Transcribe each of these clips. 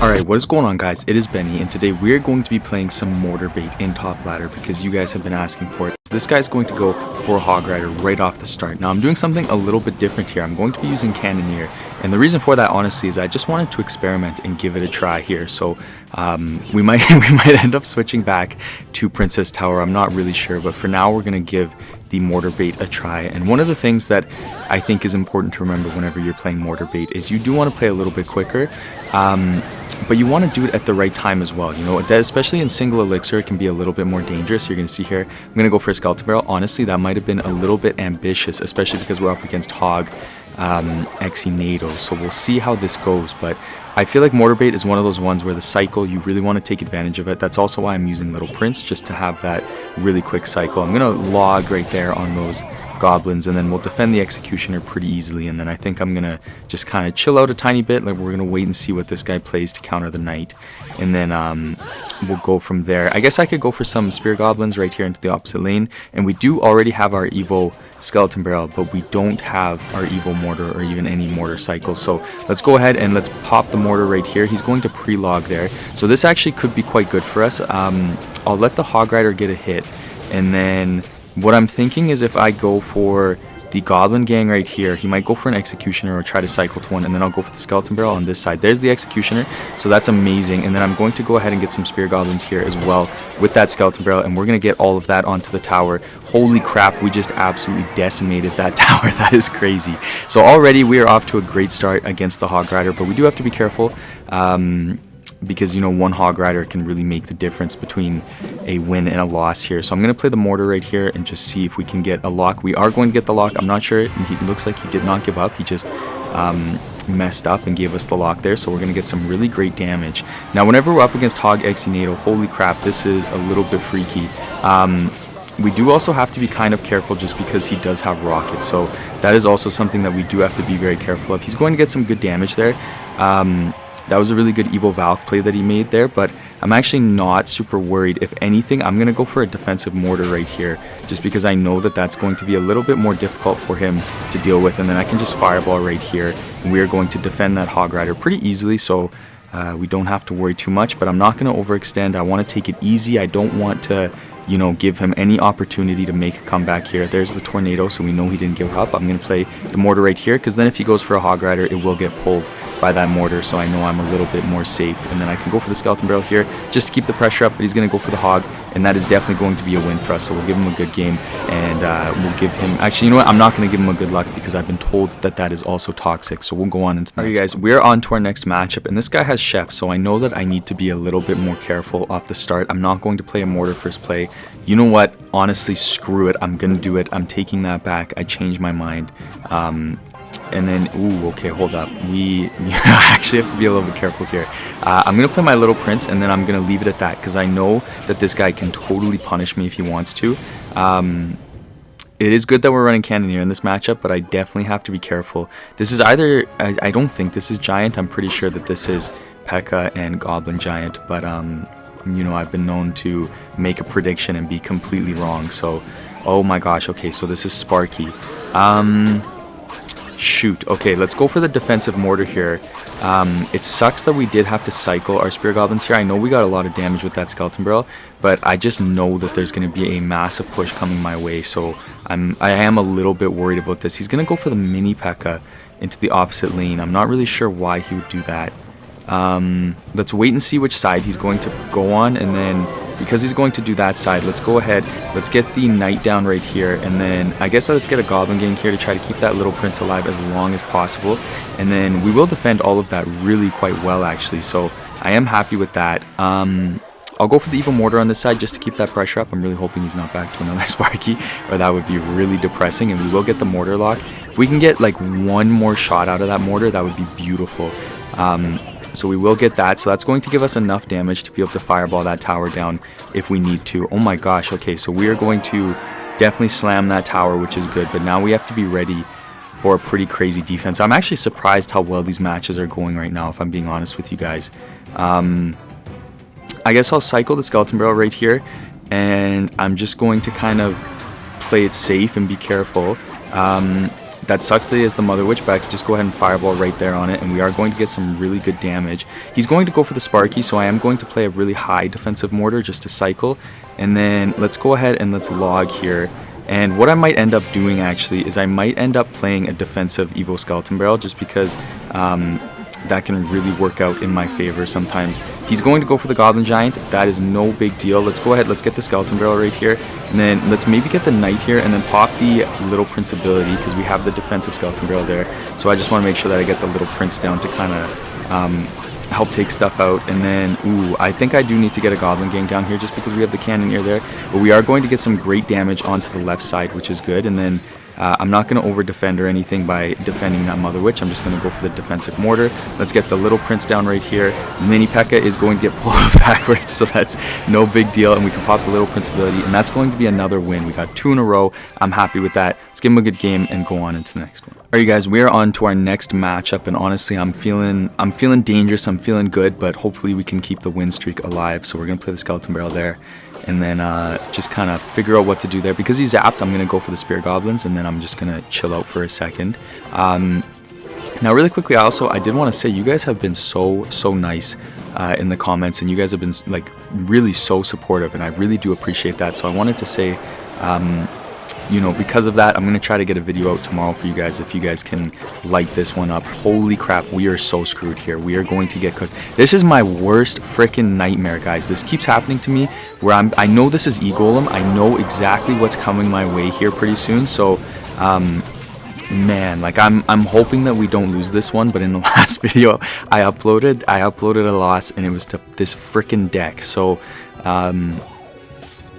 Alright, what is going on, guys? It is Benny, and today we're going to be playing some Mortarbait in top ladder because you guys have been asking for it. This guy's going to go for a Hog Rider right off the start. Now I'm doing something a little bit different here. I'm going to be using Cannoneer, and the reason for that honestly is I just wanted to experiment and give it a try here. So we might end up switching back to Princess Tower. I'm not really sure, but for now we're going to give the Mortarbait a try. And one of the things that I think is important to remember whenever you're playing Mortarbait is you do want to play a little bit quicker, but you want to do it at the right time as well. You know, that especially in single elixir, it can be a little bit more dangerous. You're going to see here, I'm going to go for a Skeleton Barrel. Honestly, that might have been a little bit ambitious, especially because we're up against Hog Exe Nado. So we'll see how this goes, but I feel like Mortarbait is one of those ones where the cycle, you really want to take advantage of it. That's also why I'm using Little Prince, just to have that really quick cycle. I'm going to log right there on those goblins, and then we'll defend the Executioner pretty easily. And then I think I'm going to just kind of chill out a tiny bit. Like, we're going to wait and see what this guy plays to counter the Knight. And then we'll go from there. I guess I could go for some Spear Goblins right here into the opposite lane. And we do already have our Evo Skeleton Barrel, but we don't have our Evo Mortar or even any Mortar cycles. So let's go ahead and let's pop the Mortar right here. He's going to pre-log there. So this actually could be quite good for us. I'll let the Hog Rider get a hit, and then what I'm thinking is if I go for the Goblin Gang right here, he might go for an Executioner or try to cycle to one, and then I'll go for the Skeleton Barrel on this side. There's the Executioner, so that's amazing. And then I'm going to go ahead and get some Spear Goblins here as well with that Skeleton Barrel, and we're going to get all of that onto the tower. Holy crap, we just absolutely decimated that tower. That is crazy. So already we are off to a great start against the Hog Rider, but we do have to be careful. Because, you know, one Hog Rider can really make the difference between a win and a loss here. So I'm going to play the Mortar right here and just see if we can get a lock. We are going to get the lock. I'm not sure. He looks like he did not give up. He just messed up and gave us the lock there. So we're going to get some really great damage. Now, whenever we're up against Hog Exe Nado, holy crap, this is a little bit freaky. We do also have to be kind of careful just because he does have rockets. So that is also something that we do have to be very careful of. He's going to get some good damage there. That was a really good Evo Valk play that he made there, but I'm actually not super worried. If anything, I'm going to go for a defensive Mortar right here, just because I know that that's going to be a little bit more difficult for him to deal with, and then I can just Fireball right here, and we are going to defend that Hog Rider pretty easily, so we don't have to worry too much, but I'm not going to overextend. I want to take it easy. I don't want to, you know, give him any opportunity to make a comeback here. There's the Tornado, so we know he didn't give up. I'm going to play the Mortar right here, because then if he goes for a Hog Rider, it will get pulled by that Mortar, so I know I'm a little bit more safe. And then I can go for the Skeleton Barrel here just to keep the pressure up, but he's going to go for the Hog, and that is definitely going to be a win for us. So we'll give him a good game, and we'll give him, actually, you know what, I'm not going to give him a good luck because I've been told that that is also toxic. So we'll go on into the next. Alright guys, we're on to our next matchup, and this guy has Chef, so I know that I need to be a little bit more careful off the start. I'm not going to play a Mortar first play. You know what, honestly, screw it, I'm going to do it. I'm taking that back. I changed my mind. And then, ooh, okay, hold up. We actually have to be a little bit careful here. I'm going to play my Little Prince, and then I'm going to leave it at that, because I know that this guy can totally punish me if he wants to. It is good that we're running Cannoneer in this matchup, but I definitely have to be careful. This is either, I don't think this is Giant. I'm pretty sure that this is P.E.K.K.A. and Goblin Giant, but, you know, I've been known to make a prediction and be completely wrong. So, oh my gosh, okay, so this is Sparky. Shoot, okay, let's go for the defensive Mortar here. It sucks that we did have to cycle our Spear Goblins here. I know we got a lot of damage with that Skeleton Barrel, but I just know that there's going to be a massive push coming my way, so I am a little bit worried about this. He's going to go for the mini P.E.K.K.A. into the opposite lane. I'm not really sure why he would do that. Let's wait and see which side he's going to go on, and then because he's going to do that side, let's go ahead, let's get the Knight down right here, and then I guess let's get a Goblin Gang here to try to keep that Little Prince alive as long as possible, and then we will defend all of that really quite well, actually, so I am happy with that. I'll go for the Evo Mortar on this side just to keep that pressure up. I'm really hoping he's not back to another Sparky, or that would be really depressing, and we will get the Mortar lock. If we can get like one more shot out of that Mortar, that would be beautiful. So we will get that, so that's going to give us enough damage to be able to Fireball that tower down if we need to. Oh my gosh, okay, so we are going to definitely slam that tower, which is good, but now we have to be ready for a pretty crazy defense. I'm actually surprised how well these matches are going right now, if I'm being honest with you guys. I guess I'll cycle the Skeleton Barrel right here, and I'm just going to kind of play it safe and be careful. that sucks that he has the Mother Witch, but I could just go ahead and Fireball right there on it, and we are going to get some really good damage. He's going to go for the Sparky, so I am going to play a really high defensive mortar just to cycle. And then let's go ahead and let's log here. And what I might end up doing actually is I might end up playing a defensive Evo Skeleton Barrel, just because that can really work out in my favor sometimes. He's going to go for the Goblin Giant. That is no big deal. Let's go ahead, let's get the Skeleton Barrel right here, and then let's maybe get the Knight here, and then pop the Little Prince ability, because we have the defensive Skeleton Barrel there. So I just want to make sure that I get the Little Prince down to kind of help take stuff out. And then, ooh, I think I do need to get a Goblin Gang down here just because we have the Cannoneer there. But we are going to get some great damage onto the left side, which is good. And then I'm not going to over defend or anything by defending that Mother Witch. I'm just going to go for the defensive mortar. Let's get the Little Prince down right here. Mini P.E.K.K.A is going to get pulled backwards, so that's no big deal. And we can pop the Little Prince ability, and that's going to be another win. We got 2 in a row. I'm happy with that. Let's give him a good game and go on into the next one. Alright guys, we are on to our next matchup, and honestly I'm feeling dangerous, I'm feeling good, but hopefully we can keep the win streak alive. So we're going to play the Skeleton Barrel there, and then just kind of figure out what to do there. Because he's zapped, I'm going to go for the Spear Goblins, and then I'm just going to chill out for a second. Now really quickly, I did want to say, you guys have been so nice in the comments, and you guys have been like really so supportive, and I really do appreciate that. So I wanted to say, you know, because of that, I'm going to try to get a video out tomorrow for you guys if you guys can light this one up. Holy crap, we are so screwed here. We are going to get cooked. This is my worst freaking nightmare, guys. This keeps happening to me where I know this is EGOLEM. I know exactly what's coming my way here pretty soon. So, man, like I'm hoping that we don't lose this one, but in the last video I uploaded a loss, and it was to this freaking deck. So,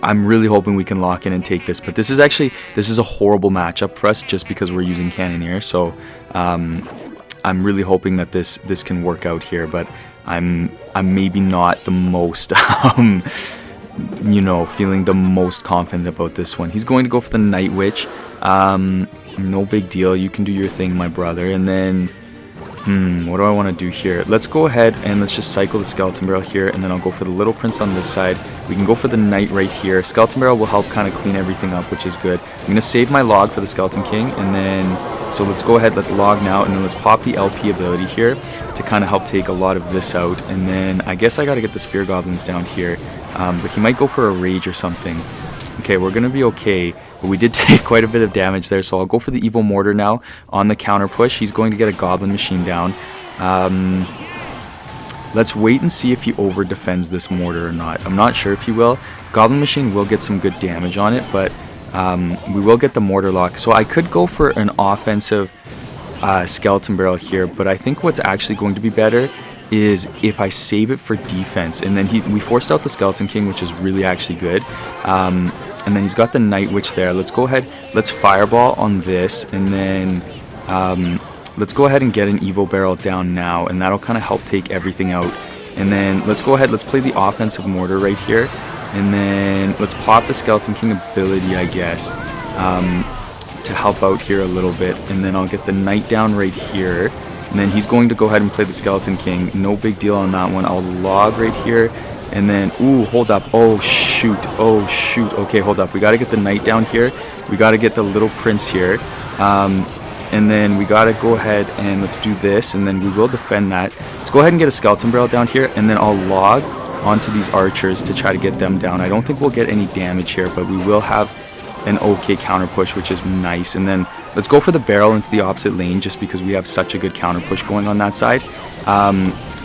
I'm really hoping we can lock in and take this, but this is a horrible matchup for us just because we're using Cannoneer. So I'm really hoping that this can work out here, but I'm maybe not the most you know, feeling the most confident about this one. He's going to go for the Night Witch. No big deal. You can do your thing, my brother. And then what do I want to do here? Let's go ahead and let's just cycle the Skeleton Barrel here, and then I'll go for the Little Prince on this side. We can go for the Knight right here. Skeleton Barrel will help kind of clean everything up, which is good. I'm going to save my log for the Skeleton King, and then, so let's go ahead, let's log now, and then let's pop the LP ability here to kind of help take a lot of this out. And then I guess I got to get the Spear Goblins down here, but he might go for a Rage or something. Okay, we're going to be okay. But we did take quite a bit of damage there, so I'll go for the Evil Mortar now on the counter push. He's going to get a Goblin Machine down. Let's wait and see if he over defends this mortar or not. I'm not sure if he will. Goblin Machine will get some good damage on it, but we will get the mortar lock. So I could go for an offensive Skeleton Barrel here, but I think what's actually going to be better is if I save it for defense. And then we forced out the Skeleton King, which is really actually good. And then he's got the Night Witch there. Let's go ahead, let's Fireball on this, and then let's go ahead and get an Evo Barrel down now, and that'll kind of help take everything out. And then let's go ahead, let's play the offensive mortar right here, and then let's pop the Skeleton King ability, I guess, to help out here a little bit. And then I'll get the Knight down right here, and then he's going to go ahead and play the Skeleton King. No big deal on that one. I'll log right here. And then, ooh, hold up. Oh, shoot. Oh, shoot. Okay, hold up. We got to get the Knight down here. We got to get the Little Prince here. And then we got to go ahead and let's do this. And then we will defend that. Let's go ahead and get a Skeleton Barrel down here. And then I'll log onto these archers to try to get them down. I don't think we'll get any damage here, but we will have an okay counter push, which is nice. And then let's go for the barrel into the opposite lane just because we have such a good counter push going on that side.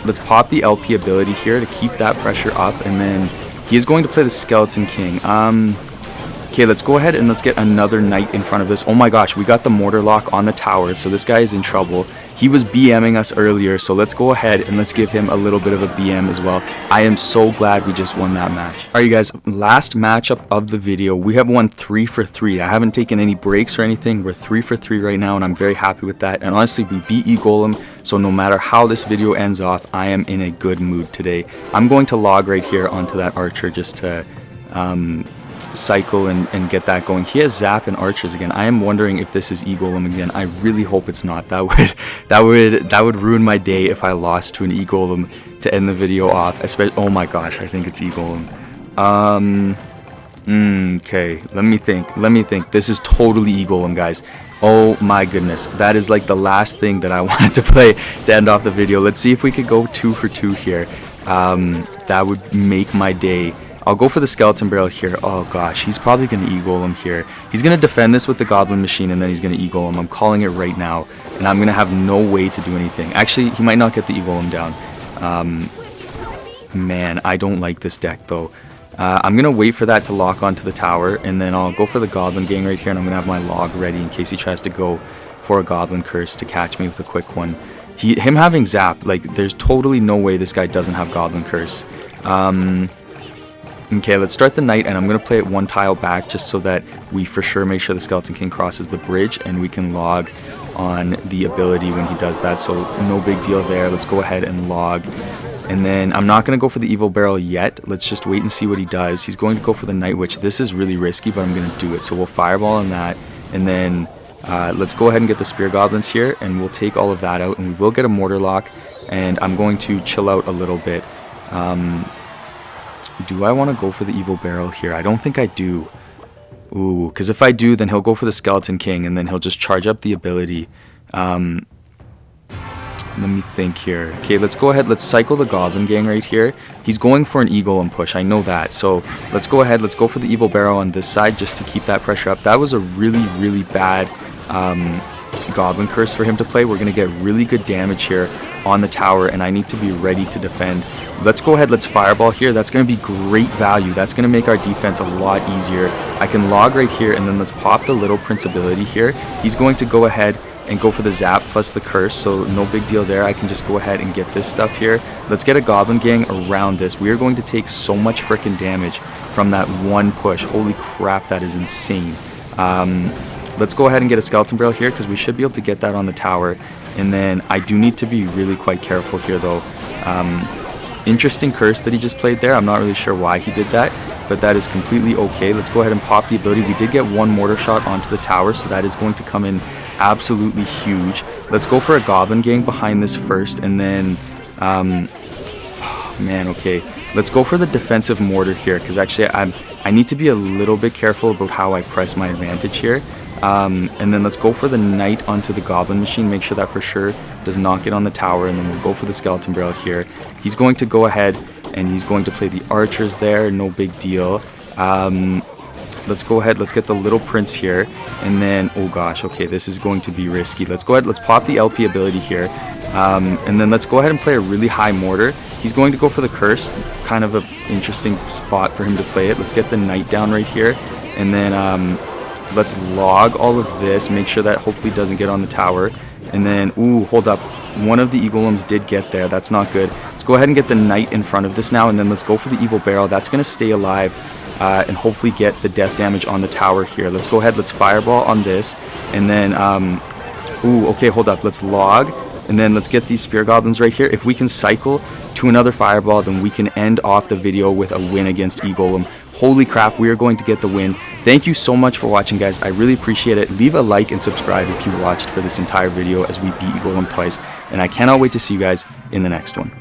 Let's pop the LP ability here to keep that pressure up, and then he is going to play the Skeleton King. Okay, let's go ahead and let's get another Knight in front of this. Oh my gosh, we got the mortar lock on the tower, so this guy is in trouble. He was BMing us earlier, so let's go ahead and let's give him a little bit of a BM as well. I am so glad we just won that match. Alright, you guys, last matchup of the video. We have won 3 for 3. I haven't taken any breaks or anything. We're 3 for 3 right now, and I'm very happy with that. And honestly, we beat EGOLEM, so no matter how this video ends off, I am in a good mood today. I'm going to log right here onto that archer just to cycle and get that going. He has Zap and Archers again. I am wondering if this is EGOLEM again. I really hope it's not. That would ruin my day if I lost to an EGOLEM to end the video off. Especially, oh my gosh, I think it's EGOLEM. Okay, let me think. This is totally EGOLEM, guys. Oh my goodness, that is like the last thing that I wanted to play to end off the video. Let's see if we could go 2 for 2 here. That would make my day. I'll go for the skeleton barrel here. Oh gosh, he's probably going to EGOLEM here. He's going to defend this with the goblin machine, and then he's going to EGOLEM. I'm calling it right now, and I'm going to have no way to do anything. Actually, he might not get the EGOLEM down. Man, I don't like this deck though. I'm going to wait for that to lock onto the tower, and then I'll go for the goblin gang right here, and I'm going to have my log ready in case he tries to go for a goblin curse to catch me with a quick one. Him having zap, like, there's totally no way this guy doesn't have goblin curse. Okay, let's start the knight, and I'm going to play it 1 tile back just so that we for sure make sure the skeleton king crosses the bridge, and we can log on the ability when he does that, so no big deal there. Let's go ahead and log. And then I'm not going to go for the evil barrel yet. Let's just wait and see what he does. He's going to go for the night witch. This is really risky, but I'm going to do it. So we'll fireball on that. And then let's go ahead and get the spear goblins here. And we'll take all of that out. And we will get a mortar lock. And I'm going to chill out a little bit. Do I want to go for the evil barrel here? I don't think I do. Ooh, because if I do, then he'll go for the skeleton king. And then he'll just charge up the ability. Let me think here. Okay, let's go ahead. Let's cycle the goblin gang right here. He's going for an EGOLEM push. I know that. So let's go ahead. Let's go for the evil barrel on this side just to keep that pressure up. That was a really, really bad goblin curse for him to play. We're going to get really good damage here on the tower, and I need to be ready to defend. Let's go ahead. Let's fireball here. That's going to be great value. That's going to make our defense a lot easier. I can log right here, and then let's pop the little prince ability here. He's going to go ahead and go for the zap plus the curse, so no big deal there. I can just go ahead and get this stuff here. Let's get a goblin gang around this. We are going to take so much freaking damage from that 1 push. Holy crap, that is insane. Let's go ahead and get a skeleton barrel here because we should be able to get that on the tower. And then I do need to be really quite careful here though. Interesting curse that he just played there. I'm not really sure why he did that, but that is completely okay. Let's go ahead and pop the ability. We did get 1 mortar shot onto the tower, so that is going to come in absolutely huge. Let's go for a goblin gang behind this first, and then oh, man, okay, let's go for the defensive mortar here because actually I need to be a little bit careful about how I press my advantage here. And then let's go for the knight onto the goblin machine, make sure that for sure does not get on the tower, and then we'll go for the skeleton barrel here. He's going to go ahead and he's going to play the archers there, no big deal. Let's go ahead, let's get the little prince here, and then, oh gosh, okay, this is going to be risky. Let's go ahead, let's pop the LP ability here, and then let's go ahead and play a really high mortar. He's going to go for the curse, kind of an interesting spot for him to play it. Let's get the knight down right here, and then let's log all of this, make sure that hopefully doesn't get on the tower, and then, ooh, hold up, one of the EGOLEMs did get there. That's not good. Let's go ahead and get the knight in front of this now, and then let's go for the evil barrel. That's going to stay alive and hopefully get the death damage on the tower here. Let's go ahead, let's fireball on this, and then ooh, okay, hold up, let's log, and then let's get these spear goblins right here. If we can cycle to another fireball, then we can end off the video with a win against EGOLEM. Holy crap, we are going to get the win. Thank you so much for watching, guys. I really appreciate it. Leave a like and subscribe if you watched for this entire video as we beat EGOLEM twice, and I cannot wait to see you guys in the next one.